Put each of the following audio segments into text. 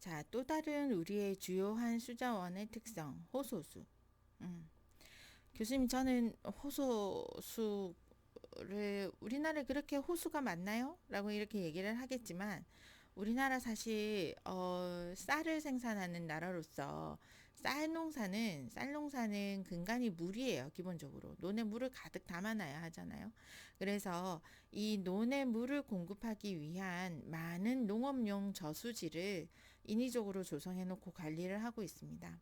자, 또 다른 우리의 주요한 수자원의 특성, 호소수. 음. 교수님, 저는 호소수를 우리나라에 그렇게 호수가 많나요? 라고 이렇게 얘기를 하겠지만 우리나라 사실 쌀을 생산하는 나라로서 쌀 농사는 근간이 물이에요. 기본적으로 논에 물을 가득 담아놔야 하잖아요. 그래서 이 논에 물을 공급하기 위한 많은 농업용 저수지를 인위적으로 조성해 놓고 관리를 하고 있습니다.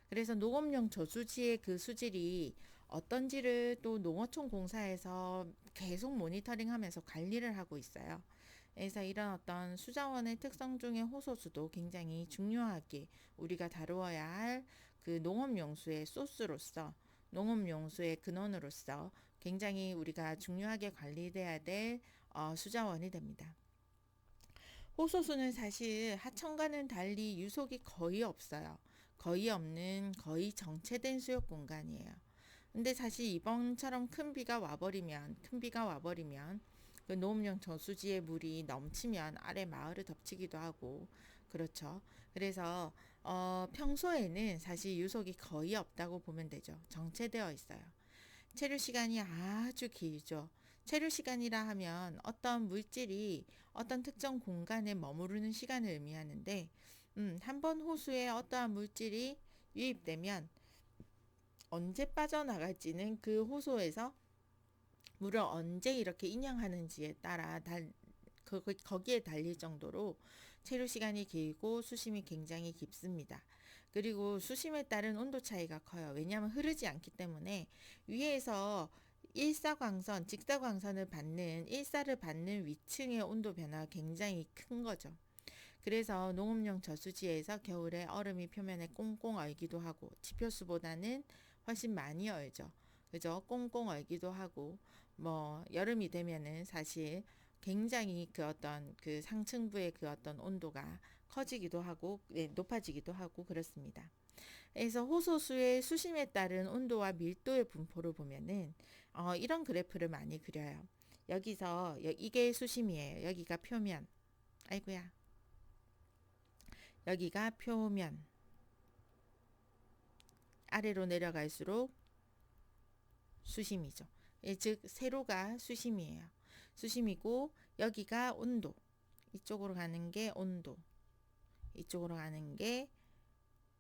그래서 농업용 저수지의 그 수질이 어떤지를 또 농어촌 공사에서 계속 모니터링하면서 관리를 하고 있어요. 그래서 이런 어떤 수자원의 특성 중에 호소수도 굉장히 중요하게 우리가 다루어야 할 그 농업용수의 소스로서, 농업용수의 근원으로서 굉장히 우리가 중요하게 관리돼야 될 수자원이 됩니다. 호소수는 사실 하천과는 달리 유속이 거의 없어요. 거의 없는, 거의 정체된 수욕 공간이에요. 근데 사실 이번처럼 큰 비가 와버리면 그 농업용 저수지의 물이 넘치면 아래 마을을 덮치기도 하고 그렇죠. 그래서 평소에는 사실 유속이 거의 없다고 보면 되죠. 정체되어 있어요. 체류 시간이 아주 길죠. 체류 시간이라 하면 어떤 물질이 어떤 특정 공간에 머무르는 시간을 의미하는데, 한 번 호수에 어떠한 물질이 유입되면 언제 빠져나갈지는 그 호수에서 물을 언제 이렇게 인양하는지에 따라 거기에 달릴 정도로 체류 시간이 길고 수심이 굉장히 깊습니다. 그리고 수심에 따른 온도 차이가 커요. 왜냐하면 흐르지 않기 때문에 위에서 일사를 받는 위층의 온도 변화가 굉장히 큰 거죠. 그래서 농업용 저수지에서 겨울에 얼음이 표면에 꽁꽁 얼기도 하고 지표수보다는 훨씬 많이 얼죠. 그죠? 꽁꽁 얼기도 하고 뭐 여름이 되면은 사실 굉장히 그 어떤 그 상층부의 그 어떤 온도가 커지기도 하고 높아지기도 하고 그렇습니다. 그래서 호소수의 수심에 따른 온도와 밀도의 분포를 보면은 이런 그래프를 많이 그려요. 여기서 이게 수심이에요. 여기가 표면. 아이고야. 여기가 표면. 아래로 내려갈수록 수심이죠. 즉 세로가 수심이에요. 수심이고 여기가 온도. 이쪽으로 가는 게 온도. 이쪽으로 가는 게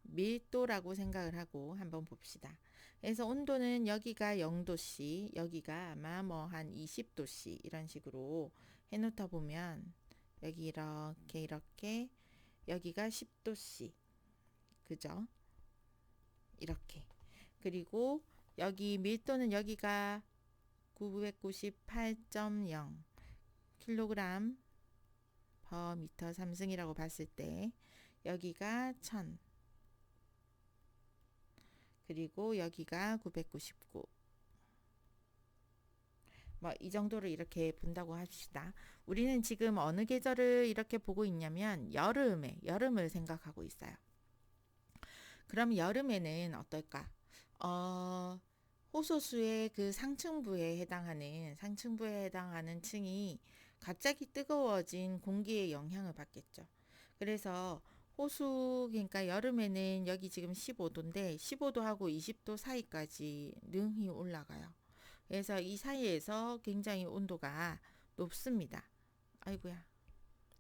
밀도라고 생각을 하고 한번 봅시다. 그래서 온도는 여기가 0도씨, 여기가 아마 뭐 한 20도씨 이런 식으로 해놓다 보면 여기 이렇게 여기가 10도씨. 그죠? 이렇게. 그리고 여기 밀도는 여기가 998.0 킬로그램 퍼 미터 3승이라고 봤을 때 여기가 1000 그리고 여기가 999 뭐 이 정도를 이렇게 본다고 합시다. 우리는 지금 어느 계절을 이렇게 보고 있냐면 여름을 생각하고 있어요. 그럼 여름에는 어떨까? 어, 호소수의 그 상층부에 해당하는 층이 갑자기 뜨거워진 공기의 영향을 받겠죠. 그래서 그러니까 여름에는 여기 지금 15도인데 15도하고 20도 사이까지 능히 올라가요. 그래서 이 사이에서 굉장히 온도가 높습니다. 아이고야.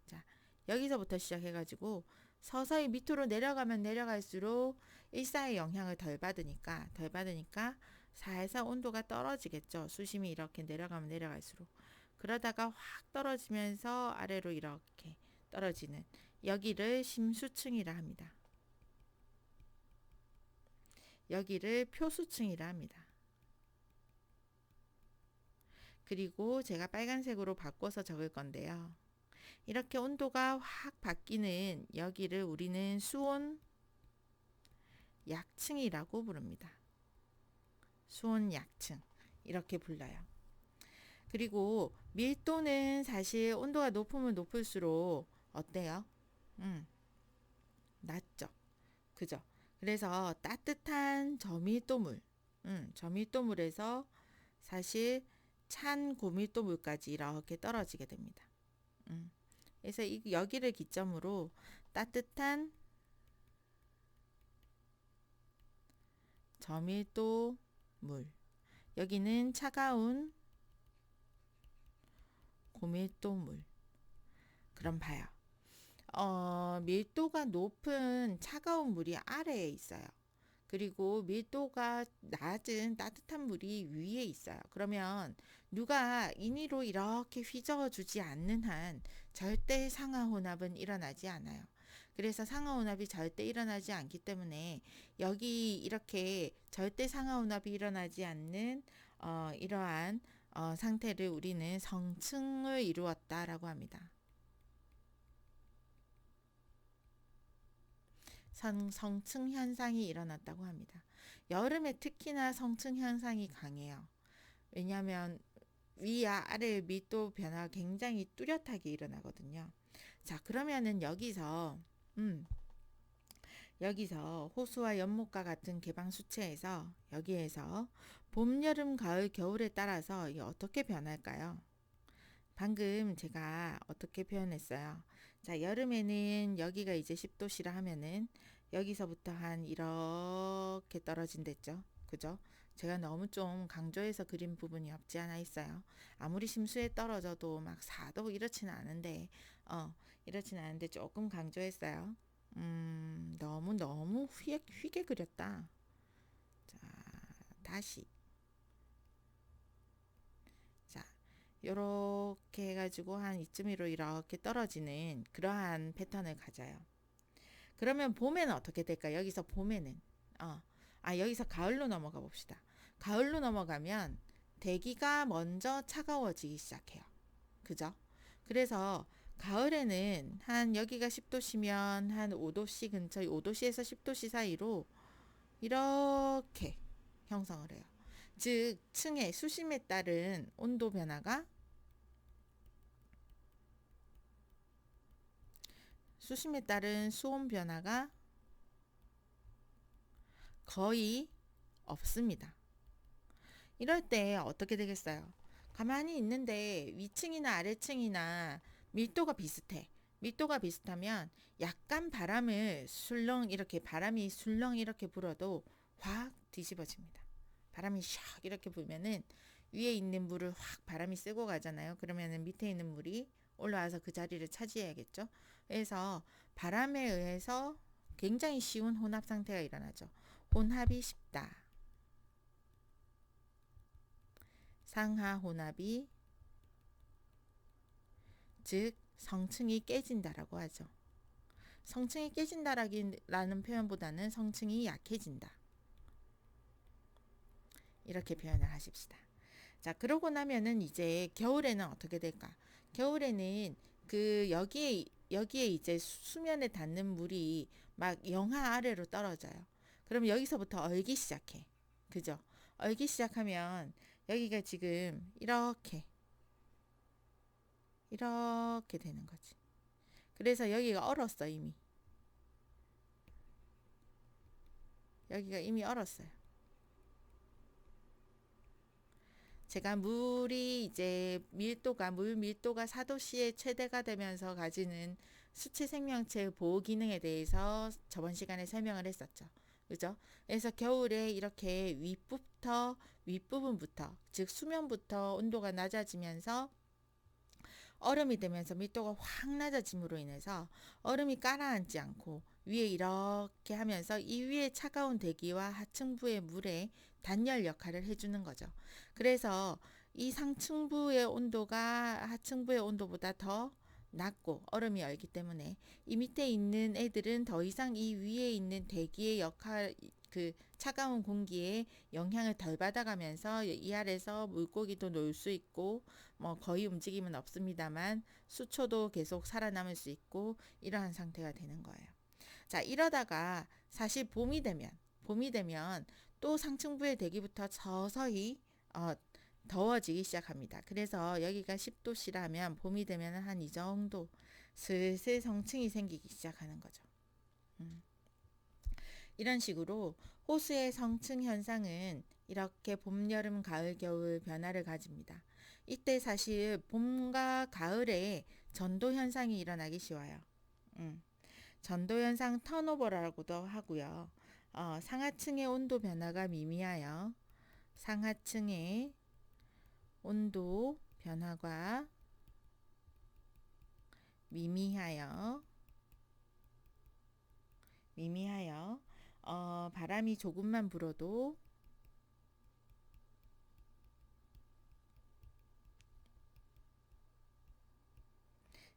자, 여기서부터 시작해가지고 서서히 밑으로 내려가면 내려갈수록 일사의 영향을 덜 받으니까 살살 온도가 떨어지겠죠. 수심이 이렇게 내려가면 내려갈수록. 그러다가 확 떨어지면서 아래로 이렇게 떨어지는 여기를 심수층이라 합니다. 여기를 표수층이라 합니다. 그리고 제가 빨간색으로 바꿔서 적을 건데요. 이렇게 온도가 확 바뀌는 여기를 우리는 수온 약층이라고 부릅니다. 수온 약층 이렇게 불러요. 그리고 밀도는 사실 온도가 높으면 높을수록 어때요? 낮죠. 그죠? 그래서 따뜻한 저밀도물에서 사실 찬 고밀도물까지 이렇게 떨어지게 됩니다. 그래서 여기를 기점으로 따뜻한 저밀도 물. 여기는 차가운 고밀도 물. 그럼 봐요. 밀도가 높은 차가운 물이 아래에 있어요. 그리고 밀도가 낮은 따뜻한 물이 위에 있어요. 그러면 누가 인위로 이렇게 휘저어 주지 않는 한 절대 상하혼합은 일어나지 않아요. 그래서 상하혼합이 절대 일어나지 않기 때문에 여기 이렇게 절대 상하혼합이 일어나지 않는 이러한 상태를 우리는 성층을 이루었다라고 합니다. 성층 현상이 일어났다고 합니다. 여름에 특히나 성층 현상이 강해요. 왜냐하면 위와 아래의 밀도 변화가 굉장히 뚜렷하게 일어나거든요. 자, 그러면은 여기서 호수와 연못과 같은 개방 수체에서 여기에서 봄, 여름, 가을, 겨울에 따라서 이게 어떻게 변할까요? 방금 제가 어떻게 표현했어요? 자, 여름에는 여기가 이제 10도씨라 하면은 여기서부터 한 이렇게 떨어진댔죠. 그죠? 제가 너무 좀 강조해서 그린 부분이 없지 않아 있어요. 아무리 심수에 떨어져도 막 4도 이렇지는 않은데, 이렇지는 않은데 조금 강조했어요. 너무 휘게 그렸다. 자, 다시. 자, 요렇게 해가지고 한 이쯤으로 이렇게 떨어지는 그러한 패턴을 가져요. 그러면 봄에는 어떻게 될까? 여기서 봄에는 여기서 가을로 넘어가 봅시다. 가을로 넘어가면 대기가 먼저 차가워지기 시작해요. 그죠? 그래서 가을에는 한 여기가 10도씨면 한 5도씨 근처 5도씨에서 10도씨 사이로 이렇게 형성을 해요. 즉 층의 수심에 따른 온도 변화가 수심에 따른 수온 변화가 거의 없습니다. 이럴 때 어떻게 되겠어요? 가만히 있는데 위층이나 아래층이나 밀도가 비슷해. 밀도가 비슷하면 약간 바람이 술렁 이렇게 불어도 확 뒤집어집니다. 바람이 샥 이렇게 불면은 위에 있는 물을 확 바람이 쓰고 가잖아요. 그러면은 밑에 있는 물이 올라와서 그 자리를 차지해야겠죠. 그래서 바람에 의해서 굉장히 쉬운 혼합 상태가 일어나죠. 혼합이 쉽다. 상하 혼합이 즉 성층이 깨진다라고 하죠. 성층이 깨진다라는 표현보다는 성층이 약해진다. 이렇게 표현을 하십시다. 자, 그러고 나면은 이제 겨울에는 어떻게 될까? 겨울에는 여기에 이제 수면에 닿는 물이 막 영하 아래로 떨어져요. 그럼 여기서부터 얼기 시작해. 그죠? 얼기 시작하면 여기가 지금 이렇게 되는 거지. 그래서 여기가 얼었어 이미. 여기가 이미 얼었어요. 제가 물이 이제 물 밀도가 4도씨의 최대가 되면서 가지는 수체 생명체의 보호 기능에 대해서 저번 시간에 설명을 했었죠. 그죠? 그래서 겨울에 이렇게 윗부분부터, 즉 수면부터 온도가 낮아지면서 얼음이 되면서 밀도가 확 낮아짐으로 인해서 얼음이 가라앉지 않고 위에 이렇게 하면서 이 위에 차가운 대기와 하층부의 물에 단열 역할을 해주는 거죠. 그래서 이 상층부의 온도가 하층부의 온도보다 더 낮고 얼음이 얼기 때문에 이 밑에 있는 애들은 더 이상 이 위에 있는 대기의 역할, 그 차가운 공기에 영향을 덜 받아가면서 이 아래서 물고기도 놀 수 있고 뭐 거의 움직임은 없습니다만 수초도 계속 살아남을 수 있고 이러한 상태가 되는 거예요. 자, 이러다가 사실 봄이 되면 또 상층부의 대기부터 서서히 더워지기 시작합니다. 그래서 여기가 10도씨라면 봄이 되면 한 이 정도 슬슬 성층이 생기기 시작하는 거죠. 이런 식으로 호수의 성층 현상은 이렇게 봄, 여름, 가을, 겨울 변화를 가집니다. 이때 사실 봄과 가을에 전도 현상이 일어나기 쉬워요. 전도현상 턴오버라고도 하고요. 상하층의 온도 변화가 미미하여 상하층의 온도 변화가 미미하여 바람이 조금만 불어도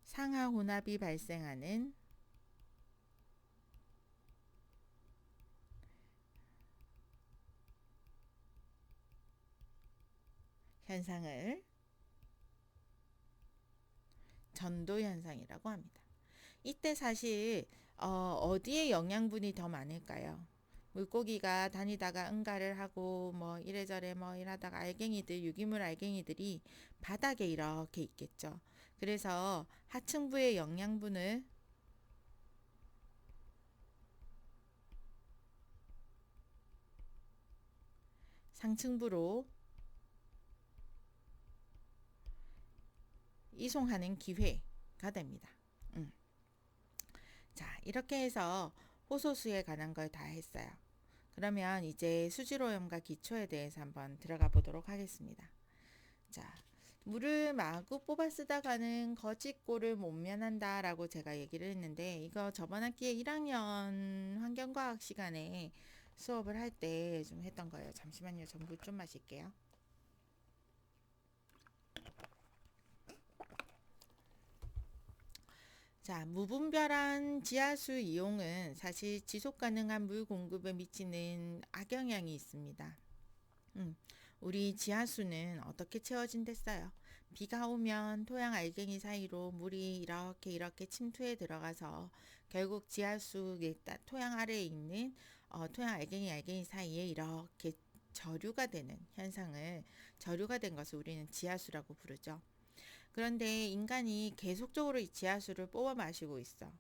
상하 혼합이 발생하는 현상을 전도 현상이라고 합니다. 이때 사실 어디에 영양분이 더 많을까요? 물고기가 다니다가 응가를 하고 뭐 이래저래 뭐 이러다가 알갱이들, 유기물 알갱이들이 바닥에 이렇게 있겠죠. 그래서 하층부의 영양분을 상층부로 이송하는 기회가 됩니다. 자, 이렇게 해서 호소수에 관한 걸 다 했어요. 그러면 이제 수질오염과 기초에 대해서 한번 들어가 보도록 하겠습니다. 자, 물을 마구 뽑아 쓰다가는 거짓골을 못 면한다 라고 제가 얘기를 했는데, 이거 저번 학기에 1학년 환경과학 시간에 수업을 할 때 좀 했던 거예요. 잠시만요. 전 물 좀 마실게요. 자, 무분별한 지하수 이용은 사실 지속 가능한 물 공급에 미치는 악영향이 있습니다. 우리 지하수는 어떻게 채워진댔어요? 비가 오면 토양 알갱이 사이로 물이 이렇게 침투해 들어가서 결국 지하수 토양 아래에 있는 토양 알갱이 사이에 이렇게 저류가 되는 현상을, 저류가 된 것을 우리는 지하수라고 부르죠. 그런데 인간이 계속적으로 이 지하수를 뽑아 마시고 있어.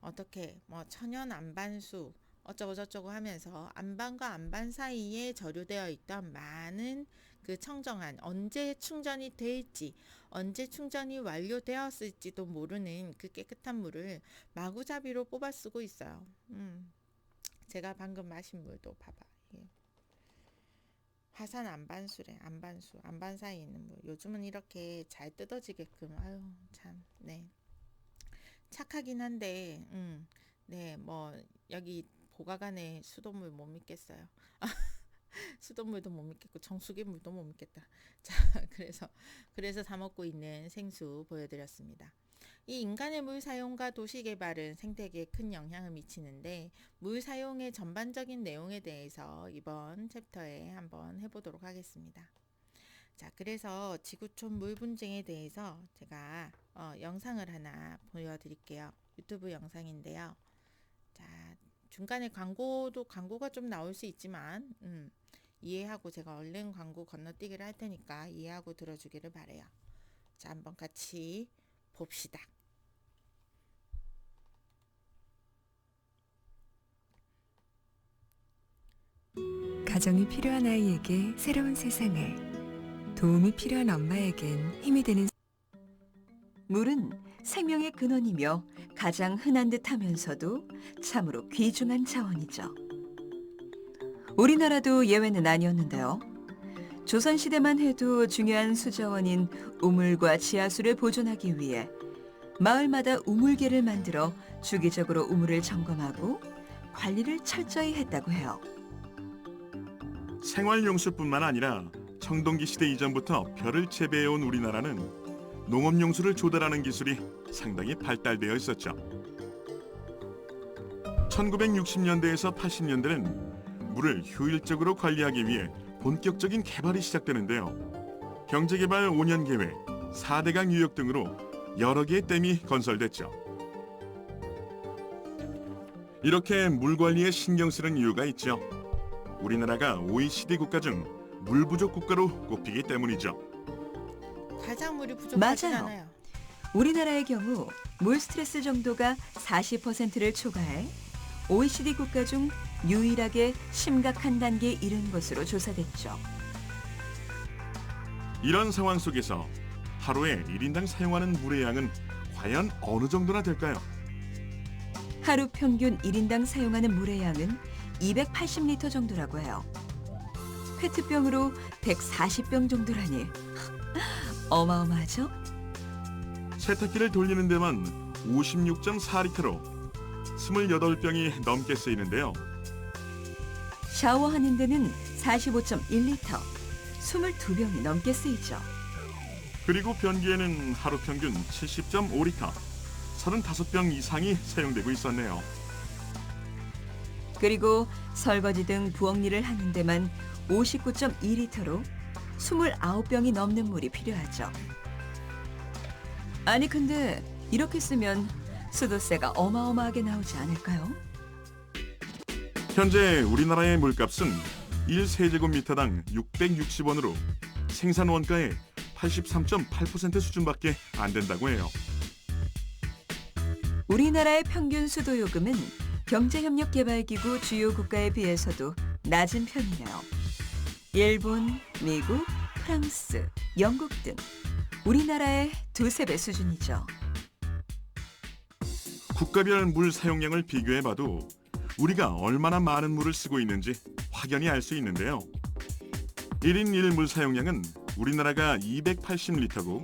어떻게 뭐 천연 안반수 어쩌고 저쩌고 하면서 안반과 안반 사이에 저류되어 있던 많은 그 청정한, 언제 충전이 될지, 언제 충전이 완료되었을지도 모르는 그 깨끗한 물을 마구잡이로 뽑아 쓰고 있어요. 제가 방금 마신 물도 봐봐. 화산 안반수래. 안반수, 안반 사이에 있는 물. 요즘은 이렇게 잘 뜯어지게끔, 아유 참, 네, 착하긴 한데, 네, 뭐 여기 보가간에 수돗물 못 믿겠어요. 수돗물도 못 믿겠고 정수기 물도 못 믿겠다. 자, 그래서 사 먹고 있는 생수 보여드렸습니다. 이 인간의 물 사용과 도시 개발은 생태계에 큰 영향을 미치는데, 물 사용의 전반적인 내용에 대해서 이번 챕터에 한번 해보도록 하겠습니다. 자, 그래서 지구촌 물 분쟁에 대해서 제가 영상을 하나 보여드릴게요. 유튜브 영상인데요. 자, 중간에 광고가 좀 나올 수 있지만 이해하고, 제가 얼른 광고 건너뛰기를 할 테니까 이해하고 들어주기를 바래요. 자, 한번 같이 봅시다. 가정이 필요한 아이에게 새로운 세상을, 도움이 필요한 엄마에겐 힘이 되는. 물은 생명의 근원이며 가장 흔한 듯 하면서도 참으로 귀중한 자원이죠. 우리나라도 예외는 아니었는데요. 조선시대만 해도 중요한 수자원인 우물과 지하수를 보존하기 위해 마을마다 우물개를 만들어 주기적으로 우물을 점검하고 관리를 철저히 했다고 해요. 생활용수뿐만 아니라 청동기 시대 이전부터 벼를 재배해온 우리나라는 농업용수를 조달하는 기술이 상당히 발달되어 있었죠. 1960년대에서 80년대는 물을 효율적으로 관리하기 위해 본격적인 개발이 시작되는데요. 경제개발 5년 계획, 4대강 유역 등으로 여러 개의 댐이 건설됐죠. 이렇게 물 관리에 신경 쓰는 이유가 있죠. 우리나라가 OECD 국가 중 물 부족 국가로 꼽히기 때문이죠. 가장 물이 부족하진 맞아요. 않아요. 우리나라의 경우 물 스트레스 정도가 40%를 초과해 OECD 국가 중 유일하게 심각한 단계에 이른 것으로 조사됐죠. 이런 상황 속에서 하루에 1인당 사용하는 물의 양은 과연 어느 정도나 될까요? 하루 평균 1인당 사용하는 물의 양은 280리터 정도라고 해요. 페트병으로 140병 정도라니 어마어마하죠? 세탁기를 돌리는 데만 56.4리터로 28병이 넘게 쓰이는데요. 샤워하는 데는 45.1리터, 22병이 넘게 쓰이죠. 그리고 변기에는 하루 평균 70.5리터, 35병 이상이 사용되고 있었네요. 그리고 설거지 등 부엌 일을 하는 데만 59.2리터로 29병이 넘는 물이 필요하죠. 아니 근데 이렇게 쓰면 수도세가 어마어마하게 나오지 않을까요? 현재 우리나라의 물값은 1세제곱미터당 660원으로 생산 원가의 83.8% 수준밖에 안 된다고 해요. 우리나라의 평균 수도 요금은 경제협력개발기구 주요 국가에 비해서도 낮은 편이네요. 일본, 미국, 프랑스, 영국 등 우리나라의 2~3배 수준이죠. 국가별 물 사용량을 비교해봐도 우리가 얼마나 많은 물을 쓰고 있는지 확연히 알 수 있는데요. 1인 1물 사용량은 우리나라가 280리터고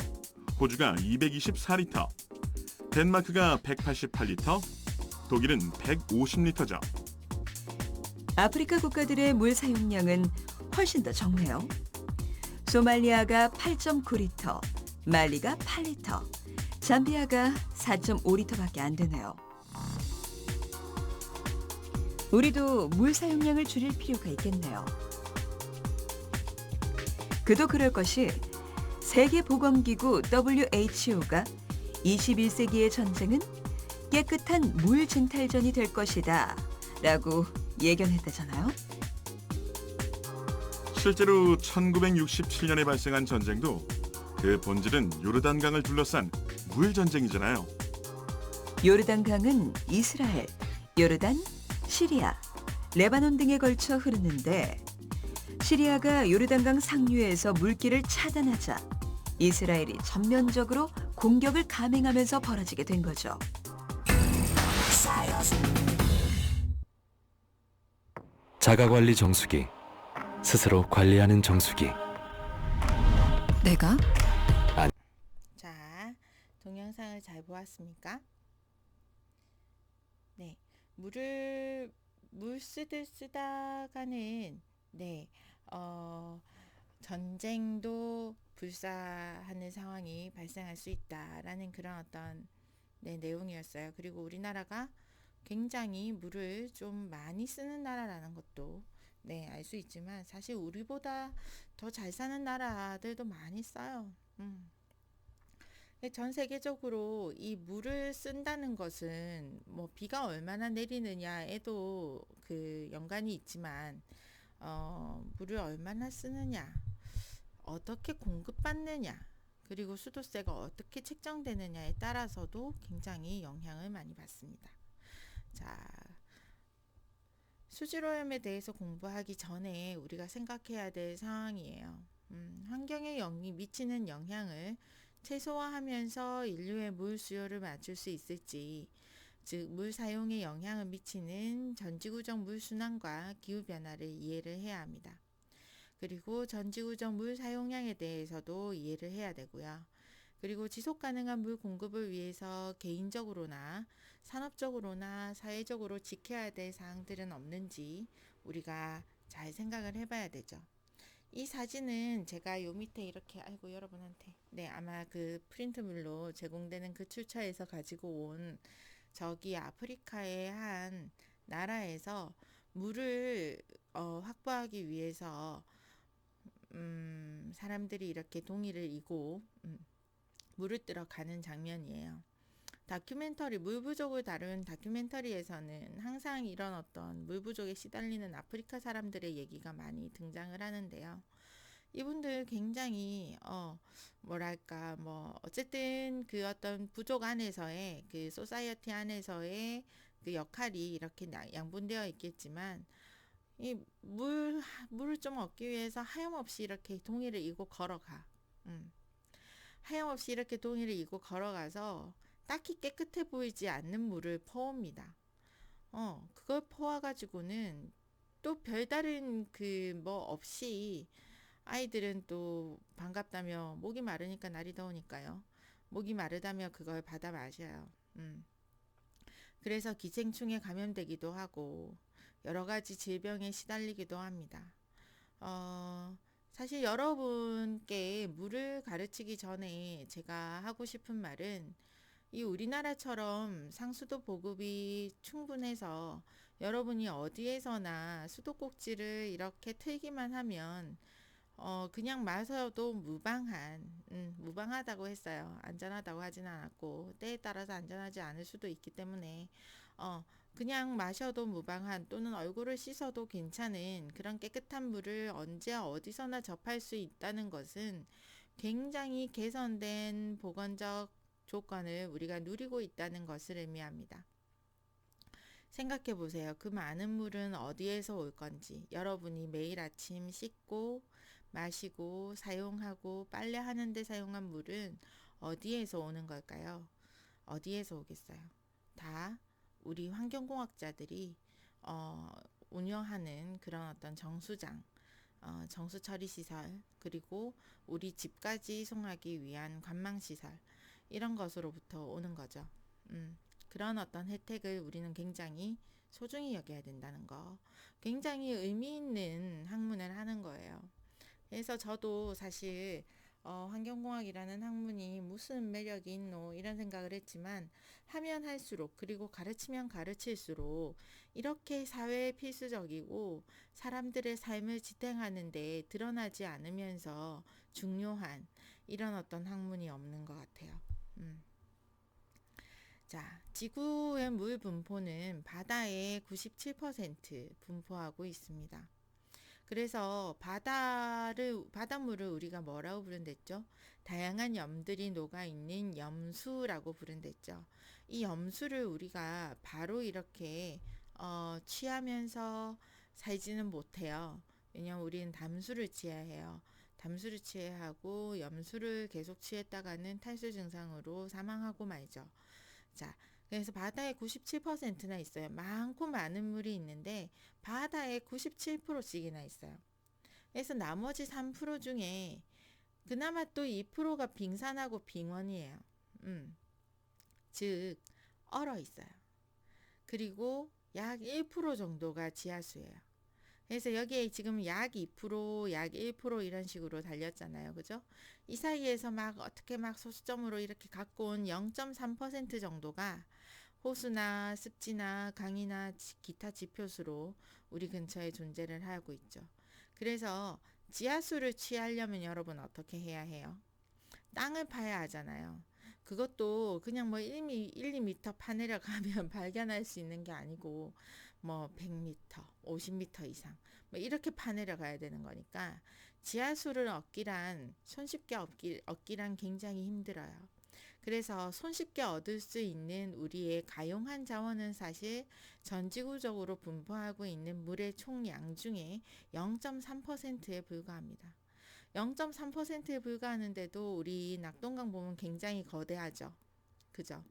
호주가 224리터, 덴마크가 188리터, 독일은 150리터죠. 아프리카 국가들의 물 사용량은 훨씬 더 적네요. 소말리아가 8.9리터, 말리가 8리터, 잠비아가 4.5리터밖에 안 되네요. 우리도 물 사용량을 줄일 필요가 있겠네요. 그도 그럴 것이 세계보건기구 WHO가 21세기의 전쟁은 깨끗한 물 증탈전이 될 것이다 라고 예견했다잖아요. 실제로 1967년에 발생한 전쟁도 그 본질은 요르단강을 둘러싼 물 전쟁이잖아요. 요르단강은 이스라엘, 요르단, 시리아, 레바논 등에 걸쳐 흐르는데 시리아가 요르단강 상류에서 물길을 차단하자 이스라엘이 전면적으로 공격을 감행하면서 벌어지게 된 거죠. 자가관리 정수기, 스스로 관리하는 정수기. 내가? 자, 동영상을 잘 보았습니까? 네, 물 쓰듯 쓰다가는 전쟁도 불사하는 상황이 발생할 수 있다라는 그런 어떤 내용이었어요. 그리고 우리나라가 굉장히 물을 좀 많이 쓰는 나라라는 것도 알 수 있지만 사실 우리보다 더 잘 사는 나라들도 많이 써요. 전 세계적으로 이 물을 쓴다는 것은 뭐 비가 얼마나 내리느냐에도 그 연관이 있지만 물을 얼마나 쓰느냐, 어떻게 공급받느냐, 그리고 수도세가 어떻게 책정되느냐에 따라서도 굉장히 영향을 많이 받습니다. 자, 수질오염에 대해서 공부하기 전에 우리가 생각해야 될 상황이에요. 환경에 미치는 영향을 최소화하면서 인류의 물 수요를 맞출 수 있을지, 즉 물 사용에 영향을 미치는 전지구적 물 순환과 기후 변화를 이해를 해야 합니다. 그리고 전지구적 물 사용량에 대해서도 이해를 해야 되고요. 그리고 지속 가능한 물 공급을 위해서 개인적으로나 산업적으로나 사회적으로 지켜야 될 사항들은 없는지 우리가 잘 생각을 해봐야 되죠. 이 사진은 제가 요 밑에 이렇게 여러분한테 아마 그 프린트물로 제공되는 그 출처에서 가지고 온 저기 아프리카의 한 나라에서 물을 확보하기 위해서 사람들이 이렇게 동이를 이고 물을 뜨러 가는 장면이에요. 다큐멘터리 물 부족을 다룬 다큐멘터리에서는 항상 이런 어떤 물 부족에 시달리는 아프리카 사람들의 얘기가 많이 등장을 하는데요. 이분들 굉장히 어쨌든 그 어떤 부족 안에서의 그 소사이어티 안에서의 그 역할이 이렇게 양분되어 있겠지만 이 물을 좀 얻기 위해서 하염없이 이렇게 동이를 이고 걸어가. 하염없이 이렇게 동이를 이고 걸어가서 딱히 깨끗해 보이지 않는 물을 퍼옵니다. 그걸 퍼와 가지고는 또 별다른 그 뭐 없이 아이들은 또 반갑다며 목이 마르니까 날이 더우니까요. 목이 마르다며 그걸 받아 마셔요. 그래서 기생충에 감염되기도 하고 여러 가지 질병에 시달리기도 합니다. 어, 사실 여러분께 물을 가르치기 전에 제가 하고 싶은 말은 이 우리나라처럼 상수도 보급이 충분해서 여러분이 어디에서나 수도꼭지를 이렇게 틀기만 하면 그냥 마셔도 무방하다고 했어요. 안전하다고 하진 않았고, 때에 따라서 안전하지 않을 수도 있기 때문에, 그냥 마셔도 무방한 또는 얼굴을 씻어도 괜찮은 그런 깨끗한 물을 언제 어디서나 접할 수 있다는 것은 굉장히 개선된 보건적 조건을 우리가 누리고 있다는 것을 의미합니다. 생각해 보세요. 그 많은 물은 어디에서 올 건지, 여러분이 매일 아침 씻고, 마시고, 사용하고, 빨래하는 데 사용한 물은 어디에서 오는 걸까요? 어디에서 오겠어요? 다 우리 환경공학자들이 운영하는 그런 어떤 정수장, 정수 처리 시설, 그리고 우리 집까지 송하기 위한 관망시설, 이런 것으로부터 오는 거죠. 그런 어떤 혜택을 우리는 굉장히 소중히 여겨야 된다는 거, 굉장히 의미 있는 학문을 하는 거예요. 그래서 저도 사실 환경공학이라는 학문이 무슨 매력이 있노 이런 생각을 했지만 하면 할수록, 그리고 가르치면 가르칠수록 이렇게 사회에 필수적이고 사람들의 삶을 지탱하는 데 드러나지 않으면서 중요한 이런 어떤 학문이 없는 것 같아요. 자, 지구의 물 분포는 바다의 97% 분포하고 있습니다. 그래서 바닷물을 우리가 뭐라고 부른댔죠? 다양한 염들이 녹아있는 염수라고 부른댔죠. 이 염수를 우리가 바로 이렇게 취하면서 살지는 못해요. 왜냐면 우리는 담수를 취해야 해요. 담수를 취해야 하고 염수를 계속 취했다가는 탈수 증상으로 사망하고 말죠. 자, 그래서 바다에 97%나 있어요. 많고 많은 물이 있는데 바다에 97%씩이나 있어요. 그래서 나머지 3% 중에 그나마 또 2%가 빙산하고 빙원이에요. 즉 얼어 있어요. 그리고 약 1% 정도가 지하수예요. 그래서 여기에 지금 약 2%, 약 1% 이런 식으로 달렸잖아요. 그죠? 이 사이에서 막 어떻게 막 소수점으로 이렇게 갖고 온 0.3% 정도가 호수나 습지나 강이나 기타 지표수로 우리 근처에 존재를 하고 있죠. 그래서 지하수를 취하려면 여러분 어떻게 해야 해요? 땅을 파야 하잖아요. 그것도 그냥 뭐 1, 2m 파내려 가면 발견할 수 있는 게 아니고 뭐 100m, 50m 이상 뭐 이렇게 파내려 가야 되는 거니까 지하수를 얻기란 손쉽게 얻기란 굉장히 힘들어요. 그래서 손쉽게 얻을 수 있는 우리의 가용한 자원은 사실 전지구적으로 분포하고 있는 물의 총량 중에 0.3%에 불과합니다. 0.3%에 불과하는데도 우리 낙동강 보면 굉장히 거대하죠. 그죠?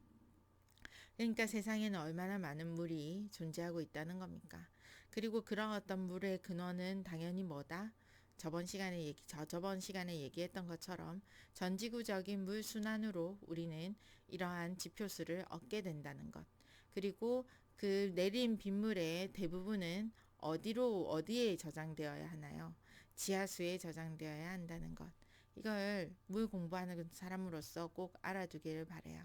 그러니까 세상에는 얼마나 많은 물이 존재하고 있다는 겁니까? 그리고 그런 어떤 물의 근원은 당연히 뭐다? 저번 시간에 얘기했던 것처럼 전지구적인 물 순환으로 우리는 이러한 지표수를 얻게 된다는 것. 그리고 그 내린 빗물의 대부분은 어디에 저장되어야 하나요? 지하수에 저장되어야 한다는 것. 이걸 물 공부하는 사람으로서 꼭 알아두기를 바라요.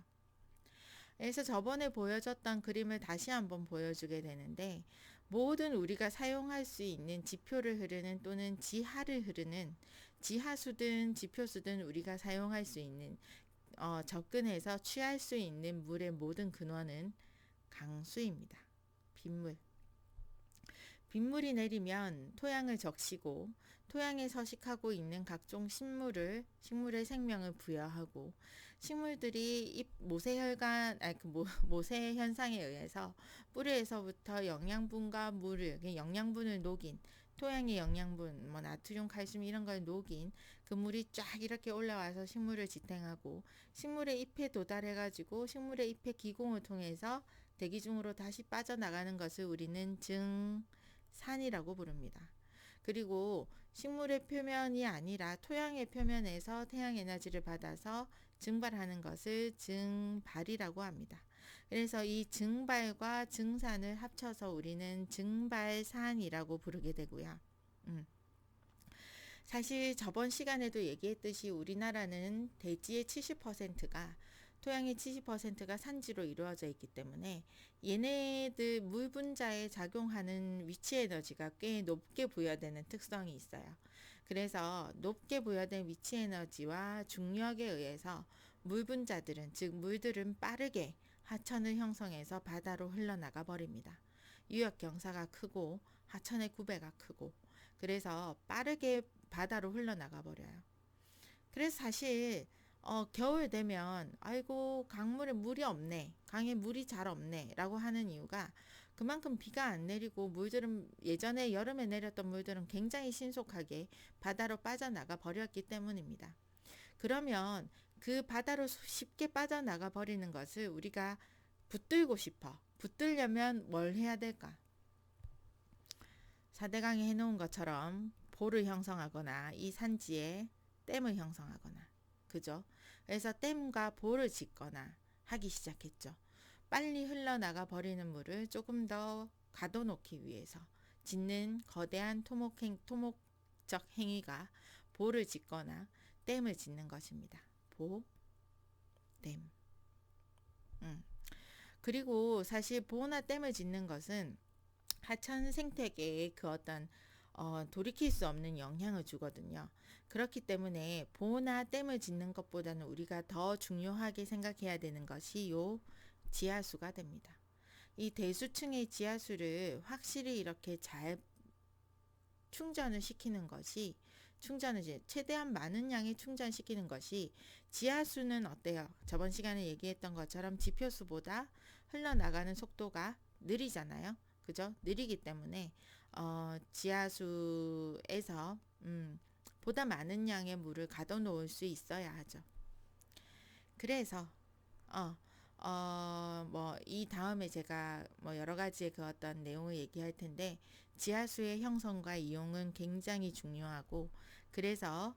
그래서 저번에 보여줬던 그림을 다시 한번 보여주게 되는데, 모든 우리가 사용할 수 있는 지표를 흐르는 또는 지하를 흐르는 지하수든 지표수든 우리가 사용할 수 있는 접근해서 취할 수 있는 물의 모든 근원은 강수입니다. 빗물. 빗물이 내리면 토양을 적시고 토양에 서식하고 있는 각종 식물의 생명을 부여하고 식물들이 모세 현상에 의해서 뿌리에서부터 영양분을 녹인 토양의 영양분, 뭐 나트륨, 칼슘 이런 걸 녹인 그 물이 쫙 이렇게 올라와서 식물을 지탱하고 식물의 잎에 도달해가지고 식물의 잎의 기공을 통해서 대기 중으로 다시 빠져나가는 것을 우리는 증산이라고 부릅니다. 그리고 식물의 표면이 아니라 토양의 표면에서 태양 에너지를 받아서 증발하는 것을 증발이라고 합니다. 그래서 이 증발과 증산을 합쳐서 우리는 증발산이라고 부르게 되고요. 사실 저번 시간에도 얘기했듯이 우리나라는 대지의 70%가 토양의 70%가 산지로 이루어져 있기 때문에 얘네들 물 분자에 작용하는 위치 에너지가 꽤 높게 부여되는 특성이 있어요. 그래서 높게 부여된 위치 에너지와 중력에 의해서 물 분자들은, 즉 물들은 빠르게 하천을 형성해서 바다로 흘러나가 버립니다. 유역 경사가 크고 하천의 구배가 크고, 그래서 빠르게 바다로 흘러나가 버려요. 그래서 사실 겨울 되면 아이고 강물에 물이 없네, 강에 물이 잘 없네 라고 하는 이유가 그만큼 비가 안 내리고 물들은 예전에 여름에 내렸던 물들은 굉장히 신속하게 바다로 빠져나가 버렸기 때문입니다. 그러면 그 바다로 쉽게 빠져나가 버리는 것을 우리가 붙들고 싶어. 붙들려면 뭘 해야 될까? 4대강이 해놓은 것처럼 보를 형성하거나 이 산지에 댐을 형성하거나, 그죠? 그래서 댐과 보를 짓거나 하기 시작했죠. 빨리 흘러나가 버리는 물을 조금 더 가둬놓기 위해서 짓는 거대한 토목적 행위가 보를 짓거나 댐을 짓는 것입니다. 보, 댐. 그리고 사실 보나 댐을 짓는 것은 하천 생태계에 그 어떤 돌이킬 수 없는 영향을 주거든요. 그렇기 때문에 보나 댐을 짓는 것보다는 우리가 더 중요하게 생각해야 되는 것이 요 지하수가 됩니다. 이 대수층의 지하수를 확실히 이렇게 잘 충전을 시키는 것이, 충전을 이제 최대한 많은 양의 충전시키는 것이, 지하수는 어때요? 저번 시간에 얘기했던 것처럼 지표수보다 흘러나가는 속도가 느리잖아요. 그죠? 느리기 때문에 지하수에서 보다 많은 양의 물을 가둬 놓을 수 있어야 하죠. 그래서 뭐 이 다음에 제가 뭐 여러 가지의 그 어떤 내용을 얘기할 텐데, 지하수의 형성과 이용은 굉장히 중요하고, 그래서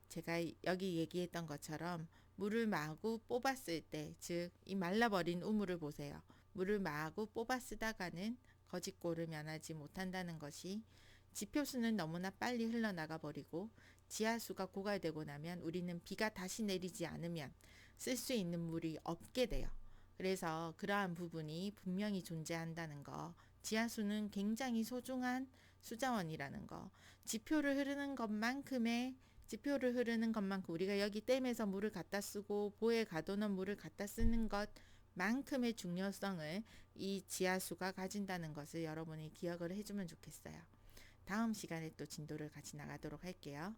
제가 여기 얘기했던 것처럼 물을 마구 뽑아 쓸 때, 즉 이 말라버린 우물을 보세요. 물을 마구 뽑아 쓰다가는 거짓골을 면하지 못한다는 것이, 지표수는 너무나 빨리 흘러나가 버리고 지하수가 고갈되고 나면 우리는 비가 다시 내리지 않으면 쓸 수 있는 물이 없게 돼요. 그래서 그러한 부분이 분명히 존재한다는 거, 지하수는 굉장히 소중한 수자원이라는 거, 지표를 흐르는 것만큼 우리가 여기 댐에서 물을 갖다 쓰고 보에 가둬놓은 물을 갖다 쓰는 것만큼의 중요성을 이 지하수가 가진다는 것을 여러분이 기억을 해주면 좋겠어요. 다음 시간에 또 진도를 같이 나가도록 할게요.